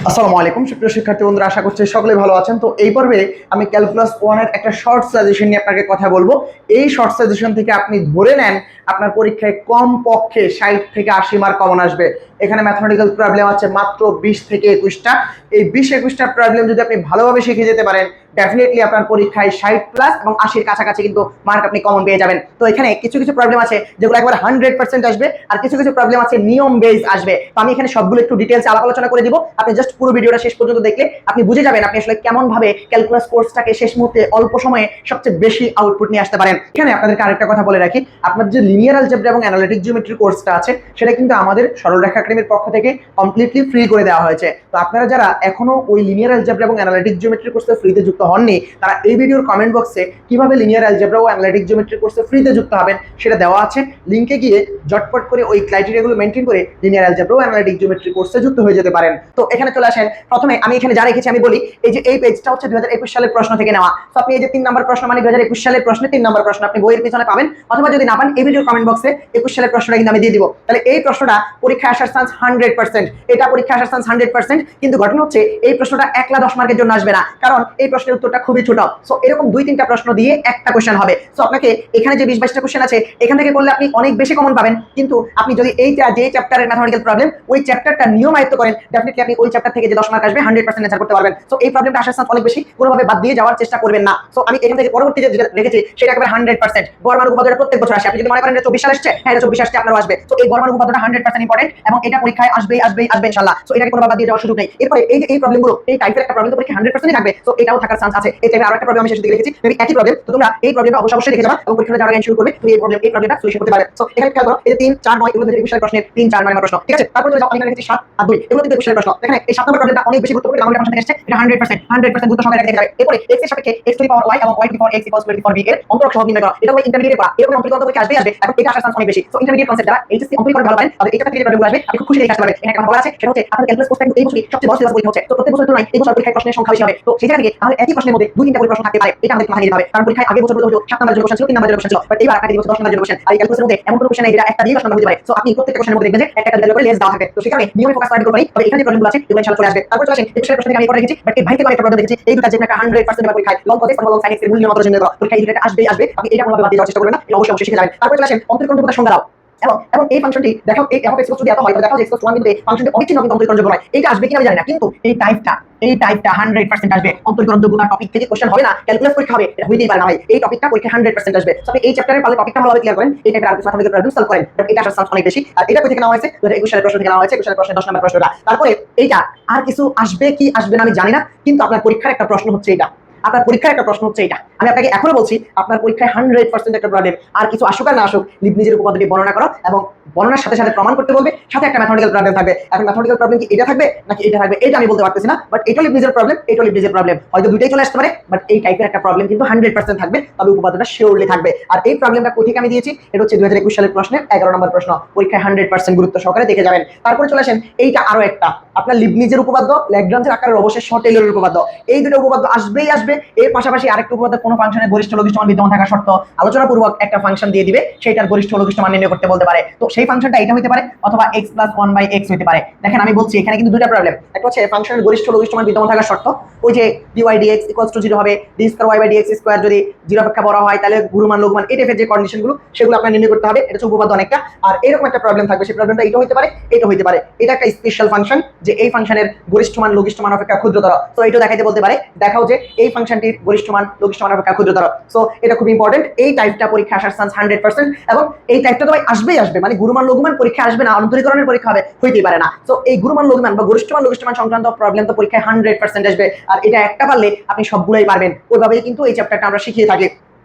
আসসালামু আলাইকুম সুপ্রিয় শিক্ষার্থী বন্ধুরা, আশা করছি সকলে ভালো আছেন। তো এই পর্বে আমি ক্যালকুলাস 1 এর একটা শর্ট সাজেশন নিয়ে আপনাকে কথা বলবো। এই শর্ট সাজেশন থেকে আপনি ধরে নেন আপনার পরীক্ষায় কম পক্ষে 60 থেকে 80 মার্ক কমন আসবে। এখানে ম্যাথমেটিক্যাল প্রবলেম আছে মাত্র 20 থেকে 21টা। এই 20-21টা প্রবলেম যদি আপনি ভালোভাবে শিখে যেতে পারেন, ডেফিনেটলি আপনার পরীক্ষায় 60 প্লাস এবং 80-র কাছাকাছি কিন্তু মার্ক আপনি কমন পেয়ে যাবেন। তো এখানে কিছু কিছু প্রবলেম আছে যেগুলো একবার 100% আসবে, আর কিছু কিছু প্রবলেম আছে নিয়ম বেস আসবে। তো আমি এখানে সবগুলো একটু ডিটেলস আলাপ আলোচনা করে দিব। আপনি জাস্ট পুরো ভিডিওটা শেষ পর্যন্ত দেখলে আপনি বুঝে যাবেন আপনি আসলে কেমন ভাবে ক্যালকুলাস কোর্সটাকে শেষ মুহূর্তে অল্প সময়ে সবচেয়ে বেশি আউটপুট নিয়ে আসতে পারেন। এখানে আপনাদেরকে আরেকটা কথা বলে রাখি, আপনার যে লিনিয়ার অ্যালজেব্রা এবং অ্যানালিটিক জিওমেট্রি কোর্সটা আছে সেটা কিন্তু আমাদের সরলরেখা একাডেমির পক্ষ থেকে কমপ্লিটলি ফ্রি করে দেওয়া হয়েছে। তো আপনারা যারা এখনো ওই লিনিয়ার অ্যালজেব্রা এবং অ্যানালিটিক জিওমেট্রি কোর্সে ফ্রিতে যুক্ত হননি, তারা এই ভিডিওর কমেন্ট বক্সে কিভাবে লিনিয়ার অ্যালজেব্রা ও অ্যানালিটিক জিওমেট্রি কোর্সে ফ্রিতে যুক্ত হবেন সেটা দেওয়া আছে। লিংকে গিয়ে ঝটপট করে ওই ক্রাইটেরিয়াগুলো মেনটেন করে লিনিয়ার অ্যালজেব্রা ও অ্যানালিটিক জিওমেট্রি কোর্সে যুক্ত হয়ে যেতে পারেন। তো এখানে চলে আসেন। প্রথমে আমি এখানে যা রেখেছি আমি বলি, এই যে এই পেজটা হচ্ছে 2021 সালের প্রশ্ন থেকে নেওয়া। তো আপনি এই যে 3 নম্বর প্রশ্ন মানে 2021 সালের প্রশ্নে 3 নম্বর প্রশ্ন আপনি বইয়ের পিছনে পাবেন, অথবা যদি না পান এই ভিডিওর কমেন্ট বক্সে 21 সালের প্রশ্নটা কিন্তু আমি দিয়ে দিব। তাহলে এই প্রশ্নটা পরীক্ষায় আসার চান্স 100%, এটা পরীক্ষায় আসার চান্স 100%। কিন্তু ঘটনা হচ্ছে এই প্রশ্নটা 110 মার্কের জন্য আসবে না, কারণ এই প্রশ্নের উত্তরটা খুবই ছোট। সো এরকম 2-3টা প্রশ্ন দিয়ে একটা কোশ্চেন হবে। সো আপনাকে এখানে যে 20-22টা কোশ্চেন আছে এখান থেকে করলে আপনি অনেক বেশি কমন পাবেন, কিন্তু আপনি যদি এই যে চ্যাপ্টারের ম্যাথমেটিক্যাল প্রবলেম ওই চ্যাপ্টারটা নিয়ম আয়ত্ত করেন, ডেফিনেটলি আপনি ওই চ্যাপ্টার থেকে যে 10 মার্ক আসবে 100% অ্যানসার করতে পারবেন। সো এই প্রবলেমটা আসার চান্স অনেক বেশি, কোনোভাবে বাদ দিয়ে যাওয়ার চেষ্টা করবেন না। সো আমি এখান থেকে পরবর্তী যে রেখেছি সেটা একেবারে 100%। গড় মান উপপাদ্যটা প্রত্যেক বছর আসে। আপনি যদি মনে করেন এটা 24 সালে আসছে, হ্যাঁ এটা 24 আসছে আপনারও আসবে। সো এই গড় মান উপপাদ্যটা 100% ইম্পর্টেন্ট এবং এটা পরীক্ষায় আসবে ইনশাআল্লাহ। সো এটাকে কোনোভাবে বাদ দিয়ে যাওয়ার সুযোগ নেই। এরপরে এই যে এই প্রবলেমগুলো, এই টাইপের একটা প্রবলেম তো পরীক্ষা 100% থাকবে। সো এটাও থাকার চান্স আছে। এই টাইপের আরো একটা প্রবলেম আমি শেষে দিকে রেখেছি, মেবি একই প্রবলেম। তো তোমরা এই প্রবলেমটা অবশ্যই দেখে যাবা এবং পরীক্ষাটা যারা শুরু করবে তুমি এই প্রবলেমটা সলিউশন করতে পারবে। সো এখানে খেয়াল করো, এই যে 3 4 9 এগুলো 2021 সালের প্রশ্নের 3 4 9 প্রশ্ন, ঠিক আছে। তারপর যাও আমি এখানে রেখেছি 7 আর 2, এগুলো কিন্তু 21 সালের প্রশ্ন। এখানে এই 7 নম্বর প্রবলেমটা অনেক বেশি গুরুত্বপূর্ণ, আমাদের ফাংশন থেকে আসছে, এটা 100% গুরুত্ব সহকারে দেখে যাবে। এরপরে x এর সাপেক্ষে x to the power y এবং y to the power x equals to the power b এর অন্তরক সহগ নির্ণয় করা। এটা হলো ইন্টারমিডিয়েট পড়া, এরকম অন্তরক অন্তরক আসবে। এখন এটা আসার চান্স অনেক বেশি। সো ইন্টারমিডিয়েট কনসেপ্ট যারা এইচএসসি অন্তরক ভালো পারেন তাদের এইটা থেকে প্রবলেমগুলো আসবে, আপনি খুব খুশি দেখে আসতে পারবেন। এখানে একটা বলা আছে সেটা হচ্ছে আপনাদের ক্যালকুলাস কোর্সটা কিন্তু এই বছরই সবচেয়ে বড় সিলেবাস পরীক্ষা হচ্ছে। তো প্রত্যেক বছর তুলনায় এই বছর পরীক্ষায় প্রশ্নের সংখ্যা বেশি হবে। তো সেই জায়গা থেকে আমাদের একই প্রশ্নের মধ্যে 2-3টা করে প্রশ্ন থাকতে পারে, এটা আমাদের মাথায় নিতে হবে। কারণ পরীক্ষায় আগের বছরগুলো হলো 7 নম্বরের জন্য কোশ্চেন ছিল, 3 নম্বরের জন্য কোশ্চেন ছিল, বাট এবার আপনাদের বছর 10 নম্বরের জন্য কোশ্চেন। আর এই ক্যালকুলাসের মধ্যে এমন কোনো কোশ্চেন নেই যেটা একটা দিয়ে 10 নম্বর হতে পারে। সো আপনি প্রত্যেকটা কোশ্চেনের মধ্যে দেখবেন যে একটা ভ্যালু করে লেস দেওয়া থাকে। তো সেই কারণে নিয়মে ফোকাস করা করবেন। তবে এখানে যে প্রবলেমগুলো আছে এগুলো ইনশাআল্লাহ চলে আসবে। তারপর চলে আসেন 21 প্রশ্ন থেকে আমি পড়ে রেখেছি, বাট এই ভাই থেকে আমি একটা প্রবলেম দেখেছি, এই দুটো যেটা 100% এর পরীক্ষায় লং কজ এবং লং সাইন এর মূল্য মাত্র জেনে দেওয়া। পরীক্ষায় এটা আসবে। আপনি এটা কোনোভাবে বাদ দিয়ে যাওয়ার চেষ্টা করবেন না, এটা অবশ্যই শিখে যাবেন। তারপর চলে আসেন অন্তরীকরণ যোগ্যতার সংজ্ঞা দাও। এবং এই ফাংশনটি দেখো, এই f(x) যদি এত হয়, দেখো যে x = 1 বিন্দুতে ফাংশনটি অবিচ্ছিন্ন কিন্তু অন্তরীকরণযোগ্য নয়। এইটা আসবে কিনা আমি জানি না, কিন্তু এই টাইপটা 100% আসবে। অন্তরীকরণযোগ্যতার টপিক থেকে কোশ্চেন হবে না, ক্যালকুলাস পরীক্ষা হবে, এটা হইতেই পারে না ভাই। এই টপিকটা পরীক্ষা 100% আসবে। সো আপনি এই চ্যাপ্টারের পারলে টপিকটা ভালোভাবে ক্লিয়ার করেন, এই টাইপের আর কিছু ম্যাথমেটিক্যাল প্রবলেম সলভ করেন, বাট এটা আসার চান্স অনেক বেশি। আর এটা কই থেকে নেওয়া হয়েছে? 2021 সালের প্রশ্ন থেকে নেওয়া হয়েছে, 21 সালের প্রশ্নের 10 নম্বর প্রশ্নটা। তারপরে এইটা আর কিছু আসবে কি আসবে না আমি জানি না, কিন্তু আপনার পরীক্ষার একটা প্রশ্ন হচ্ছে এটা, আপনার পরীক্ষার একটা প্রশ্ন হচ্ছে এটা। আমি আপনাকে এখনো বলছি আপনার পরীক্ষায় 100% একটা প্রবলেম, আর কিছু আসুক আর না আসুক, লিবনিজের উপপাদ্যটি বর্ণনা করো এবং বর্ণনার সাথে সাথে প্রমাণ করতে বলবে, সাথে একটা ম্যাথমেটিক্যাল প্রবলেম থাকবে। এখন ম্যাথমেটিক্যাল প্রবলেম কি এটা থাকবে নাকি এটা থাকবে এটা আমি বলতে পারতেছি না, বাট এটা লিবনিজের প্রবলেম, এটা লিবনিজের প্রবলেম, হয়তো দুইটাই চলে আসতে পারে, বাট এই টাইপের একটা প্রবলেম কিন্তু 100% থাকবে, তবে উপপাদ্যটা শিওরলি থাকবে। আর এই প্রবলেমটা কোথা থেকে আমি দিয়েছি, এটা হচ্ছে 2021 সালের প্রশ্নের 11 নম্বর প্রশ্ন, পরীক্ষায় 100% গুরুত্ব সহকারে দেখে যাবেন। তারপরে চলে আসেন এইটা আরো একটা, আপনার লিবনিজের উপপাদ্য, ল্যাগ্রাঞ্জের আকারের অবশেষ টেইলরের উপপাদ্য। এই দুটো উপপাদ্য আসবেই আসবে। এর পাশাপাশি আরেকটা উপপাদ্য, কোন ফাংশনের গরিষ্ঠ লঘিষ্ঠ মান বিদ্যমান থাকা শর্ত আলোচনা পূর্বক একটা ফাংশন দিয়ে দিবে, সেটার গরিষ্ঠ লঘিষ্ঠ মান নির্ণয় করতে বলতে পারে। তো সেই ফাংশনটা এটা হতে পারে, অথবা x + 1/x হতে পারে। দেখেন আমি বলছি এখানে কিন্তু দুটো প্রবলেম, একটা হচ্ছে ফাংশনের গরিষ্ঠ লঘিষ্ঠ মান বিদ্যমান থাকা শর্ত, ওই যে dy dx = 0 হবে, d2y/dx² যদি 0 অপেক্ষা বড় হয় তাহলে গুরুমান লঘুমান, এই টাইপের যে কন্ডিশনগুলো সেগুলো আপনার নির্ণয় করতে হবে। এটা হচ্ছে উপপাদ্য অনেকটা। আর এরকম একটা প্রবলেম থাকবে, সেই প্রবলেমটা এটা হতে পারে, এটা হতে পারে। এটা একটা স্পেশাল ফাংশন যে এই ফাংশনের গরিষ্ঠ মান লঘিষ্ঠ মান অপেক্ষা ক্ষুদ্রতর। তো এটা দেখাইতে বলতে পারে, দেখাও যে এই ফাংশনটির গরিষ্ঠ মান লঘিষ্ঠ মান অপেক্ষা ক্ষুদ্রতর। সো এটা খুব ইম্পর্টেন্ট। এই টাইপটা পরীক্ষা আসার চান্স 100%, এবং এই টাইপটা তো ভাই আসবেই আসবে, মানে গুরুমান লঘুমান পরীক্ষা আসবে না, অন্তরীকরণের পরীক্ষা হবে, হইতেই পারে না। সো এই গুরুমান লঘুমান বা গরিষ্ঠ মান লঘিষ্ঠ মান সংক্রান্ত প্রবলেম তো পরীক্ষায় 100% আসবে। আর এটা একটা পারলে আপনি সবগুলোই পারবেন, ওইভাবেই কিন্তু এই চ্যাপ্টারটা আমরা শিখিয়ে থাকি।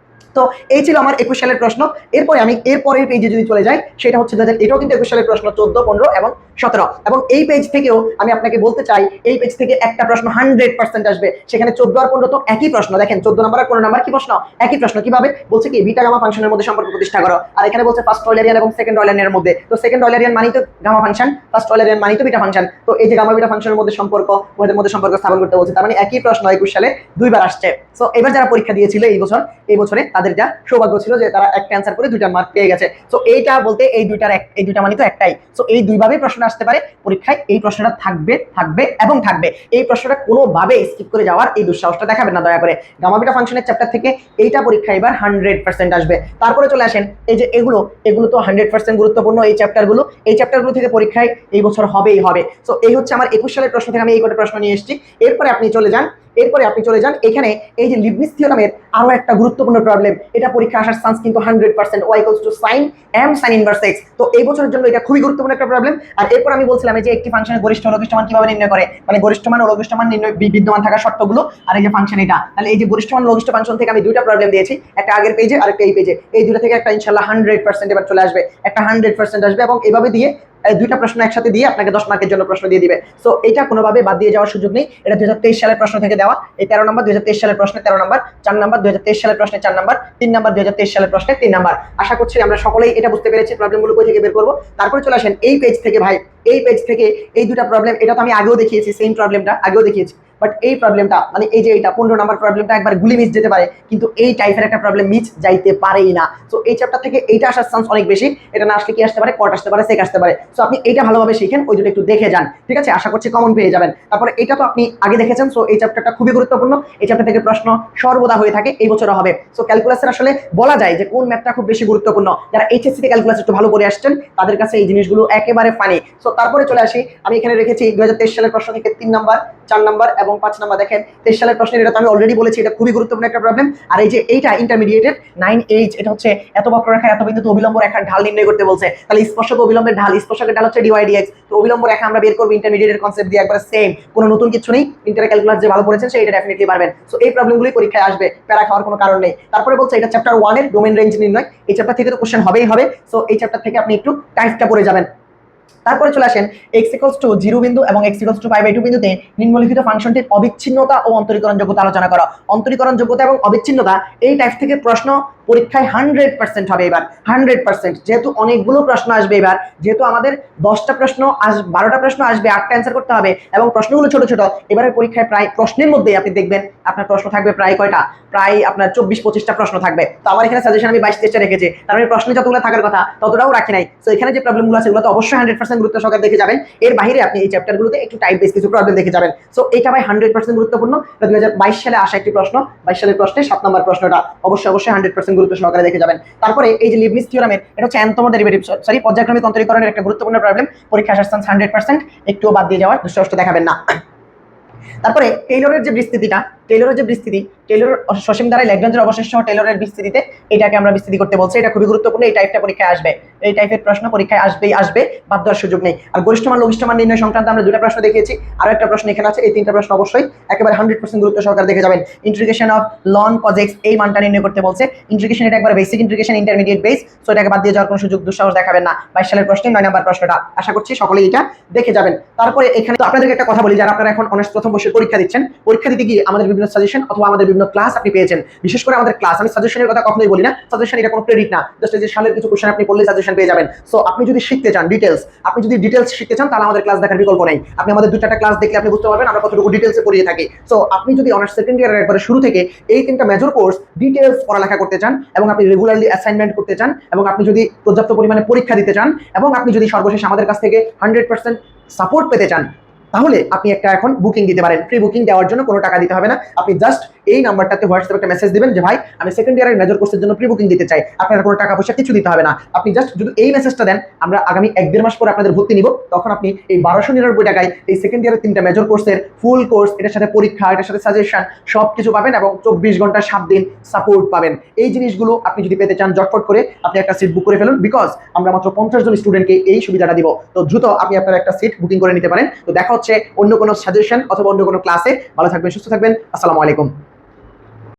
তো এই ছিল আমার 21 সালের প্রশ্ন। এরপরে আমি এরপরের পেজে যদি চলে যাই, সেটা হচ্ছে এটাও কিন্তু 21 সালের প্রশ্ন, 14 15 এবং 17। এবং এই পেজ থেকেও আমি আপনাকে বলতে চাই, এই পেজ থেকে একটা প্রশ্ন 100% আসবে। সেখানে 14 আর 15 তো একই প্রশ্ন। দেখেন 14 নম্বর আর 15 নম্বর কি প্রশ্ন, একই প্রশ্ন। কিভাবে বলছে কি, বিটা গামা ফাংশনের মধ্যে সম্পর্ক প্রতিষ্ঠা করো। আর এখানে বলছে ফার্স্ট অয়লারিয়ান এবং সেকেন্ড অয়লারিয়ানের মধ্যে। তো সেকেন্ড অয়লারিয়ান মানেই তো গামা ফাংশন, ফার্স্ট অয়লারিয়ান মানেই তো বিটা ফাংশন। তো এই যে গামা বিটা ফাংশনের মধ্যে সম্পর্ক, ওদের মধ্যে সম্পর্ক স্থাপন করতে বলছে। তার মানে একই প্রশ্ন 21 সালে দুইবার আসছে। সো এবার যারা পরীক্ষা দিয়েছিল এই বছরে, তাদের তাদের যা সৌভাগ্য ছিল যে তারা একটা অ্যান্সার করে 2টা মার্ক পেয়ে গেছে। সো এইটা বলতে এই দুইটা মানে তো একটাই। সো এই দুইভাবেই প্রশ্ন আসতে পারে পরীক্ষায়। এই প্রশ্নটা থাকবে থাকবে এবং থাকবে। এই প্রশ্নটা কোনোভাবে স্কিপ করে যাওয়ার এই দুঃসাহসটা দেখাবেন না দয়া করে। গামা বিটা ফাংশনের চ্যাপ্টার থেকে এইটা পরীক্ষা এবার 100% আসবে। তারপরে চলে আসেন এই যে এগুলো তো 100% গুরুত্বপূর্ণ এই চ্যাপ্টারগুলো থেকে পরীক্ষায় এই বছর হবেই হবে। সো এই হচ্ছে আমার 21 সালের প্রশ্ন থেকে আমি এই কটা প্রশ্ন নিয়ে এসেছি। এরপরে আপনি চলে যান এখানে এই যে লিবনিজ থিওরামের আরো একটা গুরুত্বপূর্ণ প্রবলেম, এটা পরীক্ষা আসার চান্স কিন্তু 100%, y = sin m sin inverse x। তো এই বছরের জন্য এটা খুবই গুরুত্বপূর্ণ একটা প্রবলেম। আর এরপর আমি বলছিলাম যে একটি ফাংশনের গরিষ্ঠ ও লঘিষ্ঠ মান কিভাবে নির্ণয় করে, মানে গরিষ্ঠ মান ও লঘিষ্ঠ মান নির্ণয় বিদ্যমান থাকার শর্তগুলো, আর এই যে ফাংশন এটা। তাহলে এই যে গরিষ্ঠ মান লঘিষ্ঠ ফাংশন থেকে আমি দুইটা প্রবলেম দিয়েছি, একটা আগের পেজে আর একটা এই পেজে। এই দুটো থেকে একটা ইনশাআল্লাহ 100% এবার চলে আসবে, একটা 100% আসবে। এবং এইভাবে দিয়ে দুইটা প্রশ্ন একসাথে দিয়ে আপনাকে 10 মার্কের জন্য প্রশ্ন দিয়ে দিবে। সো এটা কোনোভাবে বাদ দিয়ে যাওয়ার সুযোগ নেই। এটা 2023 সালের প্রশ্ন থেকে দেওয়া। এই 13 নম্বর 2023 সালের প্রশ্নে 13 নম্বর, 4 নম্বর 2023 সালের প্রশ্নে 4 নম্বর, 3 নম্বর 2023 সালের প্রশ্নে 3 নম্বর। আশা করছি আমরা সকলেই এটা বুঝতে পেরেছি প্রবলেমগুলো কই থেকে বের করব। তারপরে চলে আসেন এই পেজ থেকে ভাই, এই পেজ থেকে এই দুটো প্রবলেম, এটা তো আমি আগেও দেখিয়েছি, সেম প্রবলেমটা আগেও দেখিয়েছি। বাট এই প্রবলেমটা মানে এই যে এইটা 15 নম্বর প্রবলেমটা একবার গুলি মিস যেতে পারে, কিন্তু এই টাইপের একটা প্রবলেম মিস যাইতে পারেই না। সো এই চ্যাপ্টার থেকে এইটা আসার চান্স অনেক বেশি। এটা না আসলে কি আসতে পারে, কট আসতে পারে, সেক আসতে পারে। সো আপনি এইটা ভালোভাবে শিখেন, ওই দুটো একটু দেখে যান, ঠিক আছে? আশা করছি কমন পেয়ে যাবেন। তারপরে এটা তো আপনি আগে দেখেছেন। সো এই চ্যাপ্টারটা খুবই গুরুত্বপূর্ণ। এই চ্যাপ্টার থেকে প্রশ্ন সর্বদা হয়ে থাকে, এই বছরও হবে। সো ক্যালকুলাসের আসলে বলা যায় যে কোন ম্যাথটা খুব বেশি গুরুত্বপূর্ণ। যারা এইচএসসি তে ক্যালকুলাস একটু ভালো করে আসছেন তাদের কাছে এই জিনিসগুলো একেবারে ফানি। সো তারপরে চলে আসি, আমি এখানে রেখেছি 2023 সালের প্রশ্ন থেকে 3 নাম্বার, 4 নাম্বার এবং 5 নাম্বার। দেখেন 23 সালের প্রশ্নের এটা তো আমি অলরেডি বলেছি, এটা খুবই গুরুত্বপূর্ণ একটা প্রবলেম। আর এই যে এইটা ইন্টারমিডিয়েটের 9H, এটা হচ্ছে এত বক্ররেখা এত বিন্দুতে অবিলম্ব রেখার ঢাল নির্ণয় করতে বলছে। তাহলে স্পর্শক অবিলম্বের ঢাল, স্পর্শকের ঢাল হচ্ছে dy/dx। তো অবিলম্ব রেখা আমরা বের করব ইন্টারমিডিয়েটের কনসেপ্ট দিয়ে, একবার সেম, কোনো নতুন কিছু নেই। ইন্টার ক্যালকুলাস যে ভালো পড়েছেন সে এটা ডেফিনেটলি পারবেন। সো এই প্রবলেমগুলোই পরীক্ষায় আসবে, প্যারা খাওয়ার কোনো কারণ নেই। তারপরে বলছে এটা চ্যাপ্টার 1 এর ডোমেন রেঞ্জ নির্ণয়। এই চ্যাপ্টার থেকে তো কোশ্চেন হবেই হবে। সো এই চ্যাপ্টার থেকে আপনি একটু টাইপটা পড়ে যাবেন। তারপরে চলে আসেন x = 0 বিন্দু এবং x = π/2 বিন্দুতে নিম্নলিখিত ফাংশনটির অবিচ্ছিন্নতা ও অন্তরীকরণ যোগ্যতা আলোচনা করা। অন্তরীকরণ যোগ্যতা এবং অবিচ্ছিন্নতা এই টাইপ থেকে প্রশ্ন পরীক্ষায় 100% হবে এবার, 100%। যেহেতু অনেকগুলো প্রশ্ন আসবে এবার, যেহেতু আমাদের 10টা প্রশ্ন 12টা প্রশ্ন আসবে, 8টা অ্যান্সার করতে হবে এবং প্রশ্নগুলো ছোট ছোট। এবারে পরীক্ষায় প্রায় প্রশ্নের মধ্যে আপনি দেখবেন আপনার প্রশ্ন থাকবে প্রায় কয়টা, প্রায় আপনার 24-25টা প্রশ্ন থাকবে। তো আমার এখানে সাজেশন আমি 22-23টা রেখেছি, তার মানে প্রশ্নে যতগুলো থাকার কথা ততটাও রাখি নাই। তো এখানে যে প্রবলেমগুলো আছে এগুলো তো অবশ্যই 100% গুরুত্ব সহকারে দেখে যাবেন। এর বাইরে আপনি এই চ্যাপ্টারগুলোতে একটু টাইপ বেস কিছু প্রবলেম দেখে যাবেন। সো এটা ভাই 100% গুরুত্বপূর্ণ। 2022 সালে আসা একটি প্রশ্ন, 22 সালের প্রশ্নে 7 নম্বর প্রশ্নটা অবশ্যই 100% গুরুত্ব সহকারে দেখে যাবেন। তারপরে এই যে লিবনিজ থিওরামের, এটা হচ্ছে nতম ডেরিভেটিভ, সরি পর্যায়ক্রমিক অন্তরীকরণের একটা গুরুত্বপূর্ণ প্রবলেম। পরীক্ষা আসার চান্স 100%, একটুও বাদ দিয়ে যাওয়ার দুঃসাহস দেখাবেন না। তারপরে টেইলরের যে বিস্তৃতিটা, টেইলর সসীম দ্বারা ল্যাগ্রাঞ্জের অবশেষ সহ টেইলরের বিস্তৃতিতে এটাকে আমরা বিস্তৃতি করতে বলছি। এটা খুবই গুরুত্বপূর্ণ। এই টাইপটা পরীক্ষায় আসবে, এই টাইপের প্রশ্ন পরীক্ষায় আসবে, বাদ দেওয়ার সুযোগ নেই। আর গরিষ্ঠ মান লঘিষ্ঠ মান নির্ণয় সংক্রান্ত আমরা দুটো প্রশ্ন দেখিয়েছি, আরো একটা প্রশ্ন এখানে আছে। এই তিনটা প্রশ্ন অবশ্যই একেবারে 100% গুরুত্ব সহকারে দেখে যাবেন। Integration of loan cos x এই মানটা নির্ণয় করতে বলছে। ইন্টিগ্রেশন এটা একবার basic integration, intermediate base. So এটাকে বাদ দিয়ে যাওয়ার কোনো সুযোগ দুঃসাহস দেখাবেন না। 22 সালের প্রশ্নে 9 নম্বর প্রশ্নটা আশা করছি সকলেই এটা দেখে যাবেন। তারপরে এখানে তো আপনাদেরকে একটা কথা বলি, যারা আপনারা এখন অনার্স প্রথম বর্ষের পরীক্ষা দিচ্ছেন, পরীক্ষা দিতে গিয়ে আমাদের বিভিন্ন সাজেশন অথবা আমাদের বিভিন্ন ক্লাস আপনি পেয়েছেন। বিশেষ করে আমাদের ক্লাস, আমি সাজেশনের কথা কখনোই বলি না, সাজেশন এটা কোনো ক্রেডিট না, জাস্ট এই যে সালের কিছু কোশ্চেন আপনি পড়লে সাজেশন পেয়ে যাবেন। সো আপনি যদি শিখতে চান ডিটেলস, শিখতে চান তাহলে আমাদের ক্লাস দেখার বিকল্প নেই। আপনি আমাদের 2-4টা ক্লাস দেখলে আপনি বুঝতে পারবেন আমরা কতটুকু ডিটেলসে পড়িয়ে থাকি। সো আপনি যদি অনার্স সেকেন্ড ইয়ারের একবারে শুরু থেকে এই 3টা মেজর কোর্স ডিটেলস পড়ালেখা করতে চান এবং আপনি রেগুলারলি অ্যাসাইনমেন্ট করতে চান এবং আপনি যদি পর্যাপ্ত পরিমাণে পরীক্ষা দিতে চান এবং আপনি যদি সর্বশেষ আমাদের কাছ থেকে 100% সাপোর্ট পেতে চান, তাহলে আপনি একটা এখন বুকিং দিতে পারেন। প্রি বুকিং দেওয়ার জন্য কোনো টাকা দিতে হবে না। আপনি জাস্ট এই নাম্বারটাতে হোয়াটসঅ্যাপে একটা মেসেজ দিবেন যে ভাই আমি সেকেন্ড ইয়ারের মেজর কোর্সের জন্য প্রি বুকিং দিতে চাই। আপনার কোনো টাকা পয়সা কিছু দিতে হবে না। আপনি জাস্ট যদি এই মেসেজটা দেন, আমরা আগামী 1-1.5 মাস পরে আপনাদের ভর্তি নিব। তখন আপনি এই 1299 টাকায় এই সেকেন্ড ইয়ারের 3টা মেজর কোর্সের ফুল কোর্স, এটার সাথে পরীক্ষা, এটার সাথে সাজেশন সব কিছু পাবেন এবং 24 ঘন্টা 7 দিন সাপোর্ট পাবেন। এই জিনিসগুলো আপনি যদি পেতে চান জটফট করে আপনি একটা সিট বুক করে ফেলুন, বিকজ আমরা মাত্র 50 জন স্টুডেন্টকে এই সুবিধাটা দিব। তো দ্রুত আপনি আপনার একটা সিট বুকিং করে নিতে পারেন। তো দেখা হচ্ছে অন্য কোনো সাজেশন অথবা অন্য কোনো ক্লাসে। ভালো থাকবেন, সুস্থ থাকবেন। আসসালামু আলাইকুম।